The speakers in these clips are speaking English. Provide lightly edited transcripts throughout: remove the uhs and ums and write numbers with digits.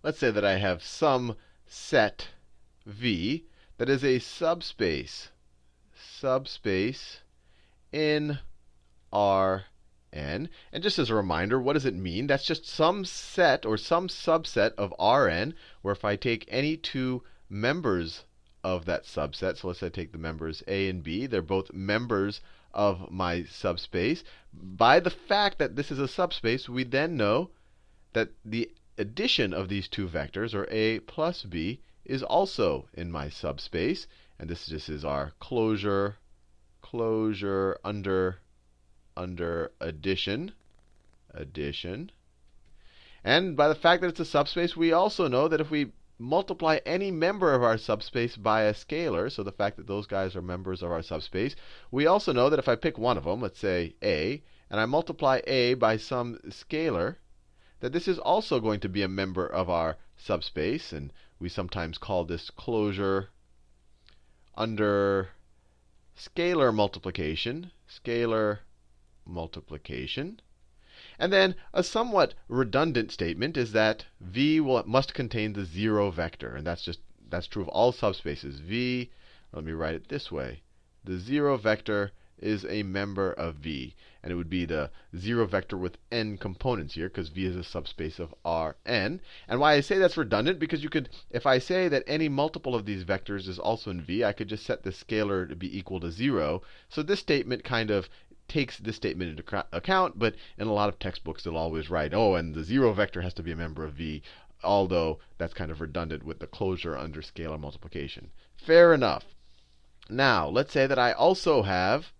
let's say that I have some set V that is a subspace in Rn. And just as a reminder, what does it mean? That's just some set or some subset of Rn, where if I take any two members of that subset, so let's say I take the members A and B, they're both members of my subspace. By the fact that this is a subspace, we then know that the addition of these two vectors, or A plus B, is also in my subspace. And this just is our closure under addition. And by the fact that it's a subspace, we also know that if we multiply any member of our subspace by a scalar, so the fact that those guys are members of our subspace, we also know that if I pick one of them, let's say A, and I multiply A by some scalar, that this is also going to be a member of our subspace. And we sometimes call this closure under scalar multiplication. And then a somewhat redundant statement is that V must contain the 0 vector. And that's true of all subspaces. V, let me write it this way. The 0 vector is a member of V. And it would be the 0 vector with n components here, because V is a subspace of Rn. And why I say that's redundant, because you could, if I say that any multiple of these vectors is also in V, I could just set the scalar to be equal to 0. So this statement kind of takes this statement into account, but in a lot of textbooks they'll always write, oh, and the 0 vector has to be a member of V, although that's kind of redundant with the closure under scalar multiplication. Fair enough. Now, let's say that I also have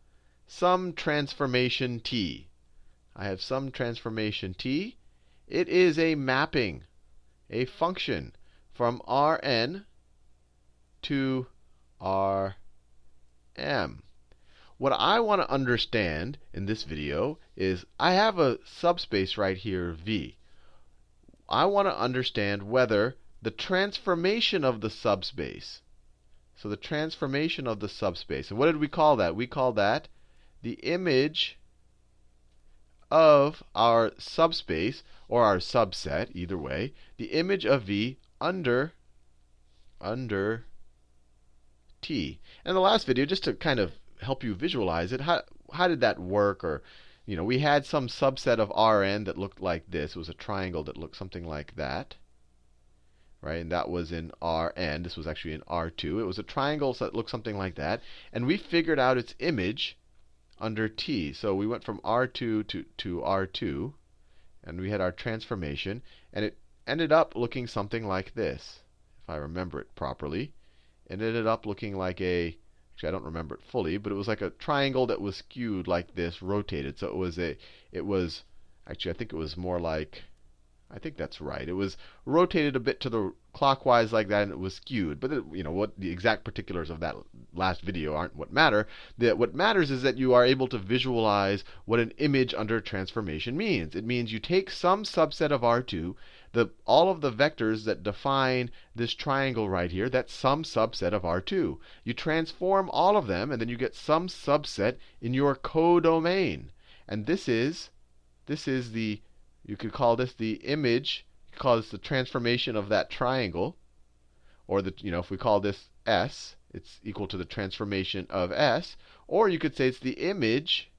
some transformation T. I have some transformation T. It is a mapping, a function from Rn to Rm. What I want to understand in this video is I have a subspace right here, V. I want to understand whether the transformation of the subspace, so the transformation of the subspace, and what did we call that? We call that the image of our subspace, or our subset, either way, the image of V under T. And in the last video, just to kind of help you visualize it, how did that work? Or, we had some subset of Rn that looked like this. It was a triangle that looked something like that. Right? And that was in Rn. This was actually in R2. It was a triangle that looked something like that. And we figured out its image under T. So we went from R2 to R2, and we had our transformation, and it ended up looking something like this, if I remember it properly. It ended up looking like actually I don't remember it fully, but it was like a triangle that was skewed like this, rotated. So actually I think it was more like, I think that's right. It was rotated a bit to the clockwise like that, and it was skewed. But what the exact particulars of that last video aren't what matter. What matters is that you are able to visualize what an image under transformation means. It means you take some subset of R2, all of the vectors that define this triangle right here, that's some subset of R2. You transform all of them, and then you get some subset in your codomain. And this is the, you could call this the image, you could call this the transformation of that triangle. Or if we call this S, it's equal to the transformation of S. Or you could say it's the image,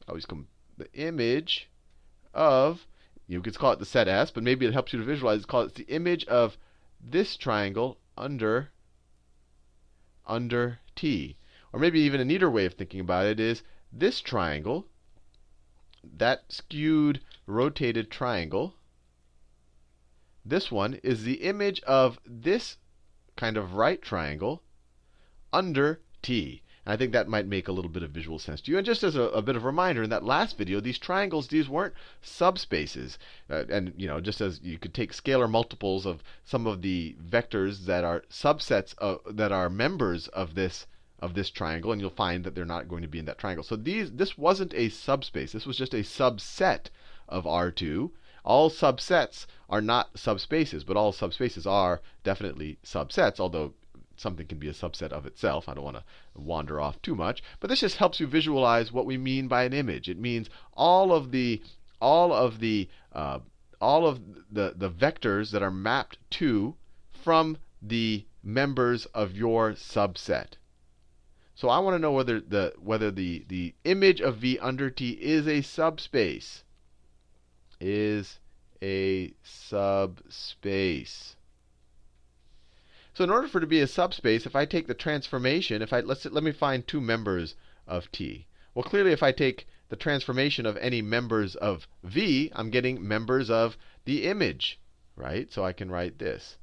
the image of, you could call it the set S, but maybe it helps you to visualize, call it the image of this triangle under T. Or maybe even a neater way of thinking about it is this triangle, that skewed, rotated triangle, this one is the image of this kind of right triangle under T. And I think that might make a little bit of visual sense to you. And just as a bit of a reminder, in that last video, these triangles, these weren't subspaces. And just as you could take scalar multiples of some of the vectors that are subsets that are members of this triangle, and you'll find that they're not going to be in that triangle. So this wasn't a subspace. This was just a subset of R2. All subsets are not subspaces, but all subspaces are definitely subsets, although something can be a subset of itself. I don't want to wander off too much. But this just helps you visualize what we mean by an image. It means all of the all of the vectors that are mapped to from the members of your subset. So I want to know whether the image of V under T is a subspace. Is a subspace. So in order for it to be a subspace, if I take the transformation, let me find two members of T. Well, clearly if I take the transformation of any members of V, I'm getting members of the image, right? So I can write this.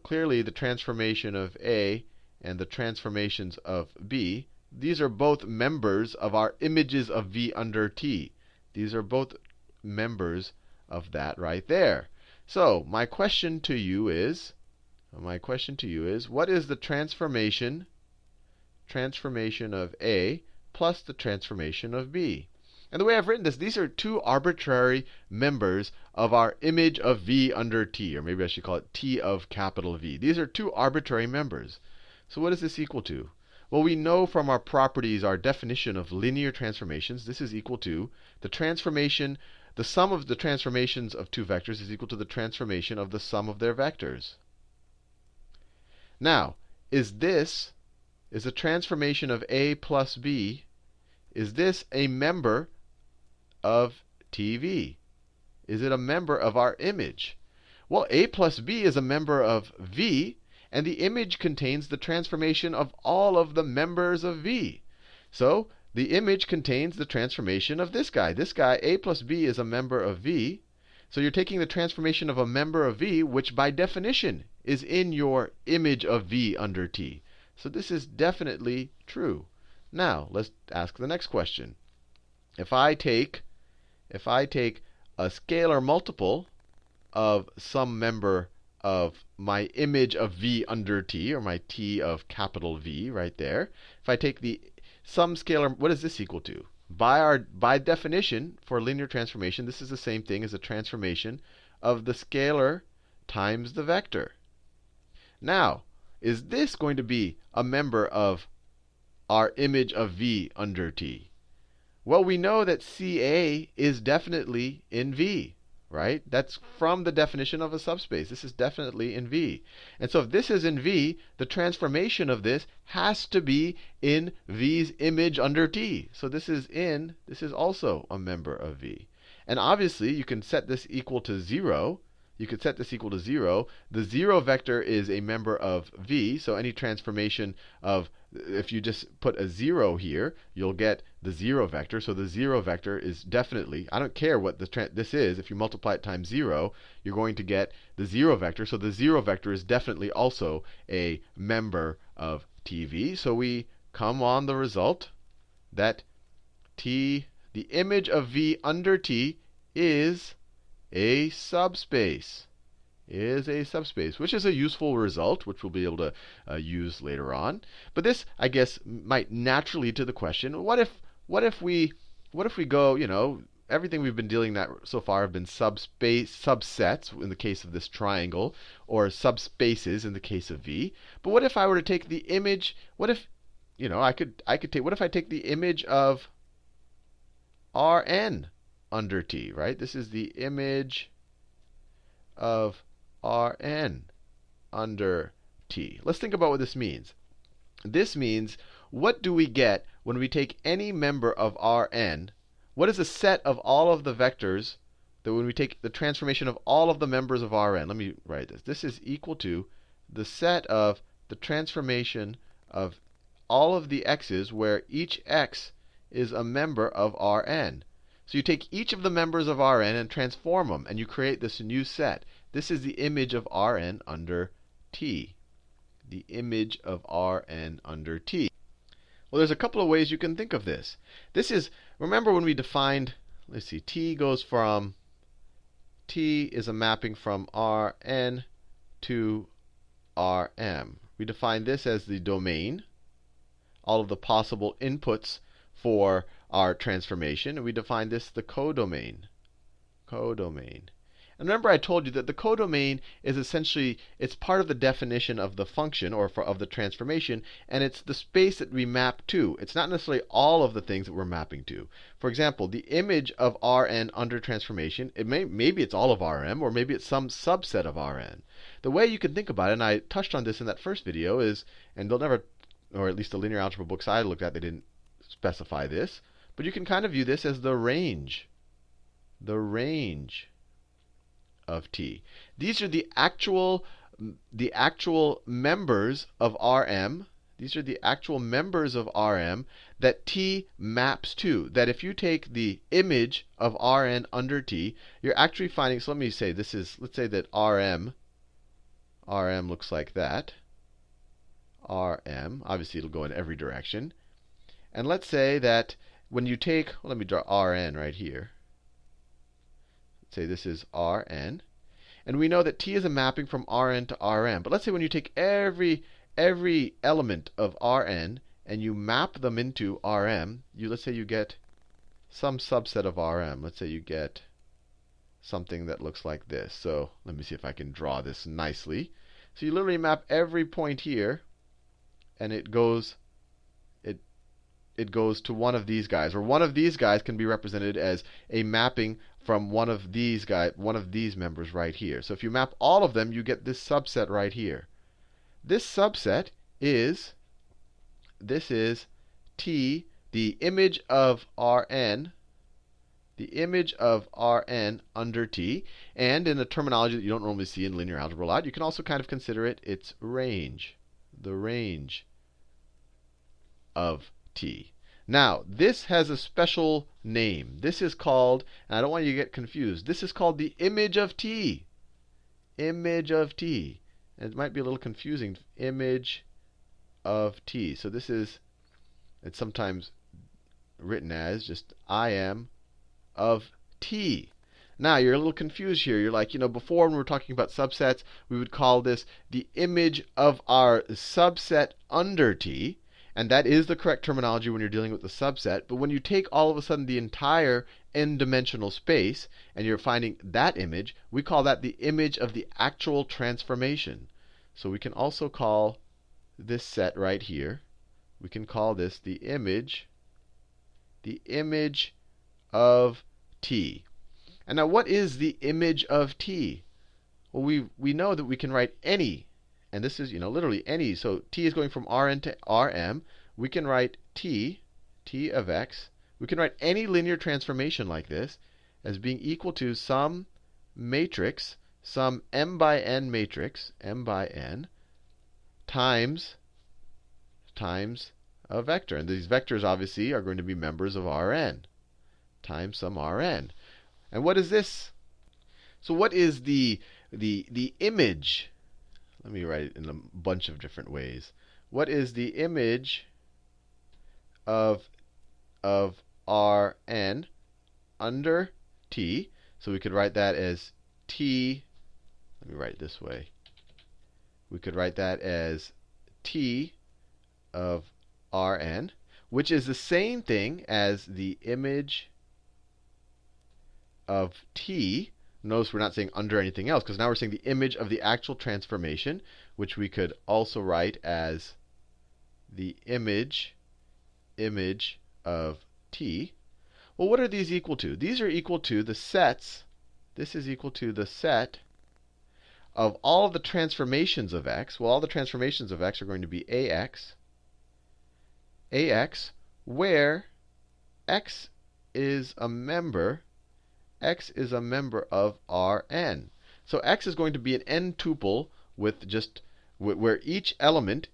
Clearly the transformation of A and the transformations of B, these are both members of our images of V under T. These are both members of that right there. So my question to you is, what is the transformation of A plus the transformation of B? And the way I've written this, these are two arbitrary members of our image of V under T, or maybe I should call it T of capital V. These are two arbitrary members. So what is this equal to? Well, we know from our properties, our definition of linear transformations, this is equal to the transformation, the sum of the transformations of two vectors is equal to the transformation of the sum of their vectors. Now, is a transformation of A plus B, is this a member of TV? Is it a member of our image? Well, A plus B is a member of V, and the image contains the transformation of all of the members of V. So the image contains the transformation of this guy. This guy, A plus B, is a member of V. So you're taking the transformation of a member of V, which by definition is in your image of V under T. So this is definitely true. Now, let's ask the next question. If I take a scalar multiple of some member of my image of V under T, or my T of capital V right there, if I take some scalar, what is this equal to? By definition, for linear transformation, this is the same thing as a transformation of the scalar times the vector. Now, is this going to be a member of our image of V under T? Well, we know that CA is definitely in V, right? That's from the definition of a subspace. This is definitely in V. And so if this is in V, the transformation of this has to be in V's image under T. So this is also a member of V. And obviously, you can set this equal to 0. You could set this equal to 0. The 0 vector is a member of V. So any transformation of, if you just put a 0 here, you'll get the 0 vector. So the 0 vector is definitely, I don't care what this is, if you multiply it times 0, you're going to get the 0 vector. So the 0 vector is definitely also a member of TV. So we come on the result that T, the image of V under T, is a subspace. Which is a useful result, which we'll be able to use later on. But this, I guess, might naturally lead to the question: what if we go, everything we've been dealing that so far have been subsets in the case of this triangle, or subspaces in the case of V. But what if I were to take the image? What if, what if I take the image of Rn under T, right? This is the image of Rn under T. Let's think about what this means. This means, what do we get when we take any member of Rn? What is a set of all of the vectors that when we take the transformation of all of the members of Rn? Let me write this. This is equal to the set of the transformation of all of the x's where each x is a member of Rn. So you take each of the members of Rn and transform them, and you create this new set. This is the image of Rn under T. The image of Rn under T. Well, there's a couple of ways you can think of this. This is, remember when we defined, let's see, T is a mapping from Rn to Rm. We define this as the domain, all of the possible inputs for our transformation. And we define this the codomain. And remember I told you that the codomain is essentially, it's part of the definition of the function or of the transformation, and it's the space that we map to. It's not necessarily all of the things that we're mapping to. For example, the image of Rn under transformation, maybe it's all of Rm, or maybe it's some subset of Rn. The way you can think about it, and I touched on this in that first video, is, and they'll never, or at least the linear algebra books I looked at, they didn't specify this, but you can kind of view this as the range of T. These are the actual members of Rm. These are the actual members of Rm that T maps to. That if you take the image of Rn under T, you're actually finding, so let me say this is, let's say that Rm looks like that. Rm, obviously it'll go in every direction. And let's say that when you take, well, let me draw Rn right here. Let's say this is Rn. And we know that T is a mapping from Rn to Rm. But let's say when you take every element of Rn and you map them into Rm, let's say you get some subset of Rm. Let's say you get something that looks like this. So let me see if I can draw this nicely. So you literally map every point here, and it goes to one of these guys, or one of these guys can be represented as a mapping from one of these members right here. So if you map all of them, you get this subset right here. This subset is, this is T, the image of Rn, under T. And in a terminology that you don't normally see in linear algebra a lot, you can also kind of consider it its range, the range of T. Now, this has a special name. This is called, and I don't want you to get confused, this is called the image of T. Image of T. And it might be a little confusing. Image of T. So this is, it's sometimes written as just Im of T. Now, you're a little confused here. You're like, before when we were talking about subsets, we would call this the image of our subset under T. And that is the correct terminology when you're dealing with the subset. But when you take all of a sudden the entire n-dimensional space and you're finding that image, we call that the image of the actual transformation. So we can also call this set right here, we can call this the image of T. And now what is the image of T? Well, we know that we can write any. And this is, literally any. So T is going from Rn to Rm. We can write T of x. We can write any linear transformation like this as being equal to some matrix, some m by n matrix, m by n, times a vector. And these vectors obviously are going to be members of Rn, times some Rn. And what is this? So what is the image? Let me write it in a bunch of different ways. What is the image of Rn under T? So we could write that as T. Let me write it this way. We could write that as T of Rn, which is the same thing as the image of T. Notice we're not saying under anything else, because now we're saying the image of the actual transformation, which we could also write as the image of T. Well, what are these equal to? These are equal to the sets. This is equal to the set of all of the transformations of x. Well, all the transformations of x are going to be ax, where x is a member of Rn. So x is going to be an n-tuple with just where each element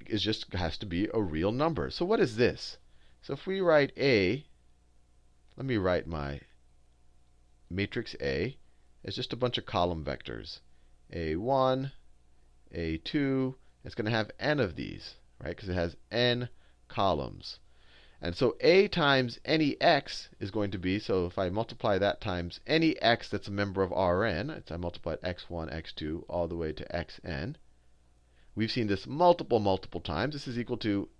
has to be a real number. So what is this? So if we write A, let me write my matrix A as just a bunch of column vectors. A1, A2, it's going to have n of these, right? Because it has n columns. And so A times any x is going to be, so if I multiply that times any x that's a member of Rn, I multiplied x1, x2, all the way to xn. We've seen this multiple times. This is equal to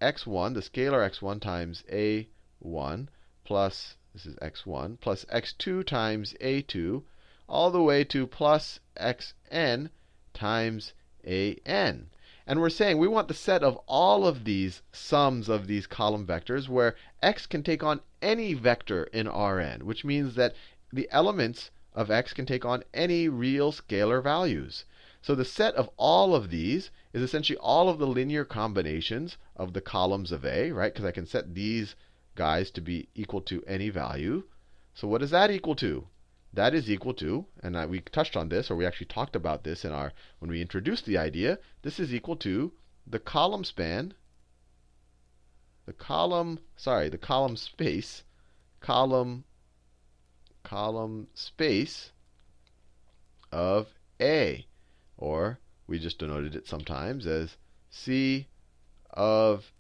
x1, the scalar x1 times a1 plus, this is x1, plus x2 times a2, all the way to plus xn times an. And we're saying we want the set of all of these sums of these column vectors where x can take on any vector in Rn, which means that the elements of x can take on any real scalar values. So the set of all of these is essentially all of the linear combinations of the columns of A, right? Because I can set these guys to be equal to any value. So what is that equal to? That is equal to, and we touched on this, or we actually talked about this in our when we introduced the idea. This is equal to the column span, the column space, column space of A, or we just denoted it sometimes as C of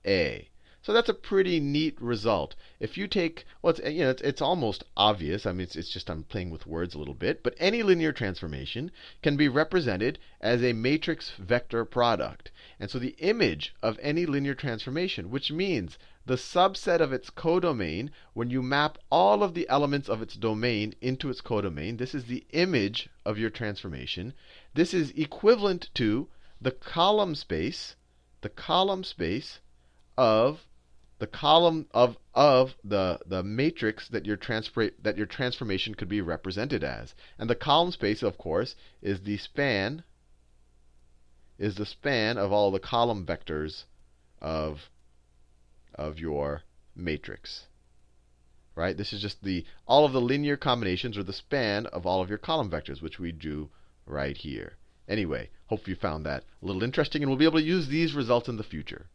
A. So that's a pretty neat result. If you take, well, it's almost obvious. I mean, it's just I'm playing with words a little bit. But any linear transformation can be represented as a matrix vector product. And so the image of any linear transformation, which means the subset of its codomain, when you map all of the elements of its domain into its codomain, this is the image of your transformation. This is equivalent to the column space of the column of the matrix that your transformation could be represented as. And the column space, of course, is the span of all the column vectors of your matrix. Right? This is just all of the linear combinations, or the span of all of your column vectors, which we drew right here. Anyway, hope you found that a little interesting, and we'll be able to use these results in the future.